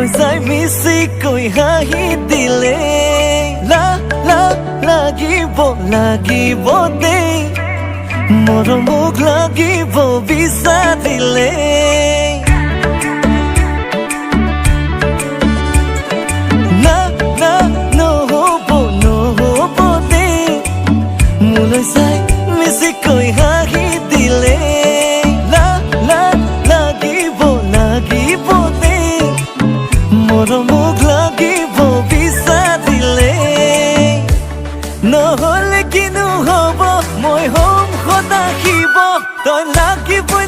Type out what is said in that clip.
মোলৈ চাই মিছিকৈ হাঁহি দিলে লাগিব লাগিব দেই মৰমক লাগিব বিচাৰিলে নহ'ব দেই মোলৈ চাই মিছিকৈ হাঁহি দিলে লাগিব দেই মৰমক লাগিব বিচাৰিলে নহ'লে কিনো হ'ব মই হ'ম সদা শিৱ তই লাগিবই